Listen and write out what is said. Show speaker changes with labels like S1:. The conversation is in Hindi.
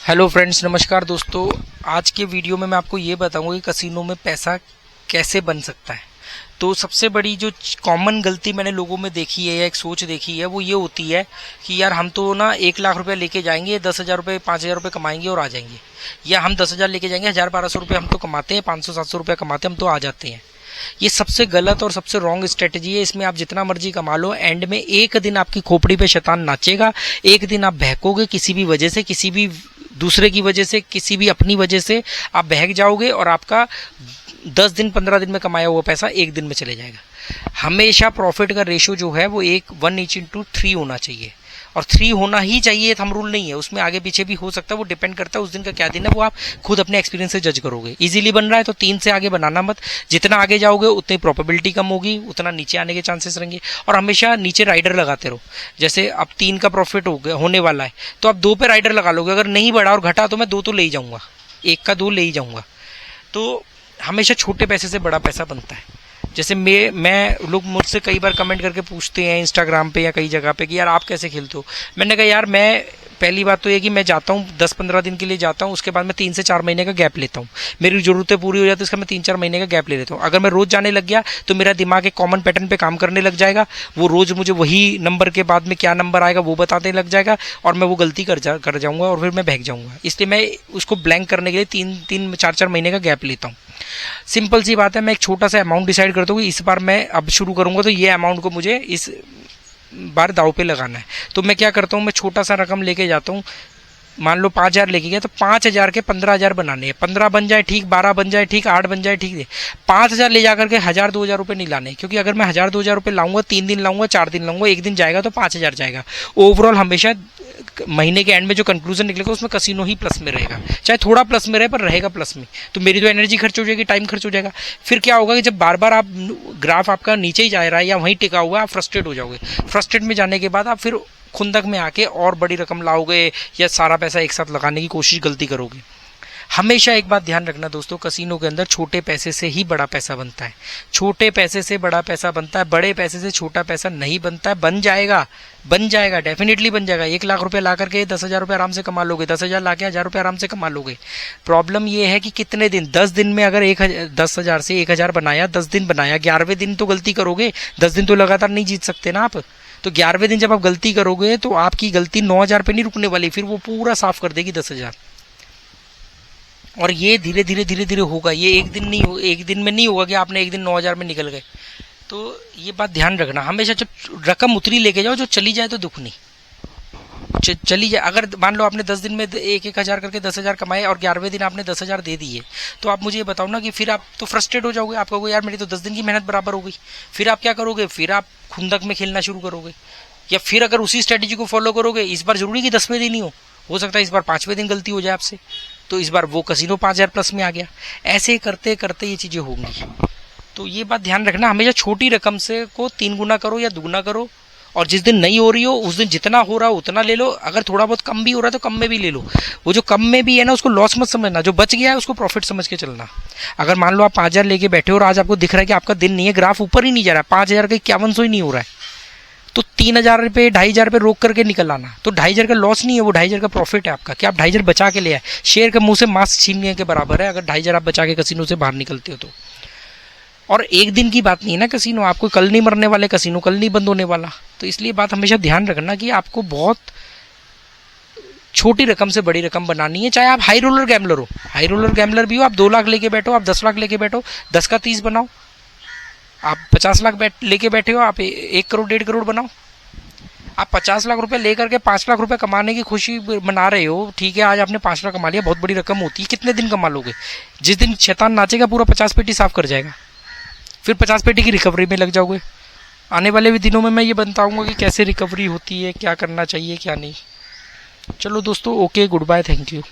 S1: हेलो फ्रेंड्स, नमस्कार दोस्तों। आज के वीडियो में मैं आपको ये बताऊंगा कि कसिनो में पैसा कैसे बन सकता है। तो सबसे बड़ी जो कॉमन गलती मैंने लोगों में देखी है या एक सोच देखी है वो ये होती है कि यार हम तो ना 1 लाख रुपया लेके जाएंगे, 10,000 रुपये 5,000 रुपये कमाएंगे और आ जाएंगे, या हम 10,000 लेके जाएंगे, 1,000-1,200 रुपये हम तो कमाते हैं, 500-700 रुपया कमाते हैं, हम तो आ जाते हैं। ये सबसे गलत और सबसे रॉन्ग स्ट्रेटजी है। इसमें आप जितना मर्जी कमा लो, एंड में एक दिन आपकी खोपड़ी पे शैतान नाचेगा, एक दिन आप बहकोगे किसी भी वजह से, किसी भी दूसरे की वजह से, किसी भी अपनी वजह से आप बहक जाओगे और आपका 10 दिन 15 दिन में कमाया हुआ पैसा एक दिन में चले जाएगा। हमेशा प्रॉफिट का रेशो जो है वो 1:3 होना चाहिए, और 3 होना ही चाहिए, थंब रूल नहीं है। उसमें आगे पीछे भी हो सकता है, वो डिपेंड करता है उस दिन का क्या दिन है, वो आप खुद अपने एक्सपीरियंस से जज करोगे। इजीली बन रहा है तो 3 से आगे बनाना मत। जितना आगे जाओगे उतनी प्रोबेबिलिटी कम होगी, उतना नीचे आने के चांसेस रहेंगे। और हमेशा नीचे राइडर लगाते रहो। जैसे अब 3 का प्रॉफिट होने वाला है तो आप 2 पे राइडर लगा लोगे। अगर नहीं बढ़ा और घटा तो मैं 2 तो ले ही जाऊंगा, 1 का 2 ले ही जाऊंगा। तो हमेशा छोटे पैसे से बड़ा पैसा बनता है। जैसे मैं लोग मुझसे कई बार कमेंट करके पूछते हैं इंस्टाग्राम पे या कई जगह पे कि यार आप कैसे खेलते हो। मैंने कहा यार मैं पहली बात तो ये कि मैं जाता हूँ 10-15 दिन के लिए जाता हूँ, उसके बाद मैं 3 से 4 महीने का गैप लेता हूँ। मेरी जरूरतें पूरी हो जाती है, इसका मैं 3-4 महीने का गैप ले लेता हूँ। अगर मैं रोज जाने लग गया तो मेरा दिमाग एक कॉमन पैटर्न पे काम करने लग जाएगा। वो रोज मुझे वही नंबर के बाद में क्या नंबर आएगा वो बताने लग जाएगा, और मैं वो गलती कर जाऊंगा और फिर मैं बहक जाऊंगा। इसलिए मैं उसको ब्लैंक करने के लिए 3-4 महीने का गैप लेता हूँ। सिंपल सी बात है, मैं एक छोटा सा अमाउंट डिसाइड करता हूँ कि इस बार मैं अब शुरू करूंगा तो ये अमाउंट को मुझे इस बार दाव पे लगाना है। तो मैं क्या करता हूँ, मैं छोटा सा रकम लेके जाता हूँ। मान लो 5,000 लेके गया तो 5,000 के 15,000 बनाने हैं। 15 बन जाए ठीक, 12 बन जाए ठीक, 8 बन जाए ठीक है। 5,000 ले जाकर के 1,000-2,000 रुपये नहीं लाने, क्योंकि अगर मैं 1,000-2,000 रुपये लाऊंगा, 3 दिन लाऊंगा, 4 दिन लाऊंगा, एक दिन जाएगा तो 5,000 जाएगा। ओवरऑल हमेशा महीने के एंड में जो कंक्लूजन निकलेगा उसमें कसिनो ही प्लस में रहेगा, चाहे थोड़ा प्लस में रहे पर रहेगा प्लस में। तो मेरी तो एनर्जी खर्च हो जाएगी, टाइम खर्च हो जाएगा। फिर क्या होगा कि जब बार बार आप ग्राफ आपका नीचे ही जा रहा है या वहीं टिका हुआ है, आप फ्रस्ट्रेट हो जाओगे। फ्रस्ट्रेट में जाने के बाद आप फिर खुंदक में आके और बड़ी रकम लाओगे या सारा पैसा एक साथ लगाने की कोशिश गलती करोगे। हमेशा एक बात ध्यान रखना दोस्तों, कसिनो के अंदर छोटे पैसे से ही बड़ा पैसा बनता है। छोटे पैसे से बड़ा पैसा बनता है, बड़े पैसे से छोटा पैसा नहीं बनता है। बन जाएगा, डेफिनेटली बन जाएगा। 1 लाख रुपया ला करके 10,000 रुपये आराम से कमा लोगे, 10,000 ला के 1,000 रुपये आराम से कमा लोगे। प्रॉब्लम ये है कि कितने दिन, 10 दिन में अगर 10,000 से 1,000 बनाया, 10 दिन बनाया, 11वें दिन तो गलती करोगे। 10 दिन तो लगातार नहीं जीत सकते ना आप। तो 11वें दिन जब आप गलती करोगे तो आपकी गलती 9,000 पे नहीं रुकने वाली, फिर वो पूरा साफ कर देगी 10,000। और ये धीरे धीरे होगा। ये एक दिन में नहीं होगा कि आपने एक दिन 9,000 में निकल गए। तो ये बात ध्यान रखना, हमेशा जब रकम उतरी लेके जाओ, जो चली जाए तो दुख नहीं, चली जाए। अगर मान लो आपने 10 दिन में 1,000 करके 10,000 कमाए और 11वें दिन आपने 10,000 दे दिए, तो आप मुझे ये बताओ ना कि फिर आप तो फ्रस्ट्रेट हो जाओगे। आप कहोगे यार मेरी तो 10 दिन की मेहनत बराबर हो गई। फिर आप क्या करोगे, फिर आप खुंदक में खेलना शुरू करोगे। या फिर अगर उसी स्ट्रेटेजी को फॉलो करोगे, इस बार जरूरी कि 10वें दिन ही हो सकता है इस बार 5वें दिन गलती हो जाए आपसे, तो इस बार वो कसिनो 5,000 प्लस में आ गया। ऐसे करते करते ये चीजें होंगी। तो ये बात ध्यान रखना, हमेशा छोटी रकम से को 3 गुना करो या दुगुना करो, और जिस दिन नहीं हो रही हो उस दिन जितना हो रहा हो उतना ले लो। अगर थोड़ा बहुत कम भी हो रहा है तो कम में भी ले लो। वो जो कम में भी है ना उसको लॉस मत समझना, जो बच गया है उसको प्रॉफिट समझ के चलना। अगर मान लो आप 5,000 लेके बैठे हो और आज आपको दिख रहा है कि आपका दिन नहीं है, ग्राफ ऊपर ही नहीं जा रहा है, 5,000 का 5100 ही नहीं हो रहा है, तो 3,000 रुपये 2,500 रुपये रोक करके निकल आना। तो 2,500 का लॉस नहीं है, वो 2,500 का प्रॉफिट है आपका, कि आप 2,500 बचा के ले आए। शेर के मुंह से मांस छीनने के बराबर है अगर 2,500 आप बचा के कसिनो से बाहर निकलते हो तो। और एक दिन की बात नहीं है ना कसिनो, आपको कल नहीं मरने वाले, कसिनो कल नहीं बंद होने वाला। तो इसलिए बात हमेशा ध्यान रखना कि आपको बहुत छोटी रकम से बड़ी रकम बनानी है। चाहे आप हाई रोलर गैम्बलर हो, हाई रोलर गैम्बलर भी हो, आप 2 लाख लेके बैठो, आप 10 लाख लेके बैठो, 10 का 30 बनाओ। आप 50 लाख लेके बैठे हो, आप 1 करोड़ 1.5 करोड़ बनाओ। आप 50 लाख रुपए लेकर के 5 लाख रुपए कमाने की खुशी मना रहे हो, ठीक है, आज आपने 5 लाख कमा लिया, बहुत बड़ी रकम होती है। कितने दिन कमा लोगे? जिस दिन शैतान नाचेगा पूरा 50 पेटी साफ कर जाएगा, फिर 50 पेटी की रिकवरी में लग जाओगे। आने वाले भी दिनों में मैं ये बताऊंगा कि कैसे रिकवरी होती है, क्या करना चाहिए क्या नहीं। चलो दोस्तों, okay, good bye, thank you.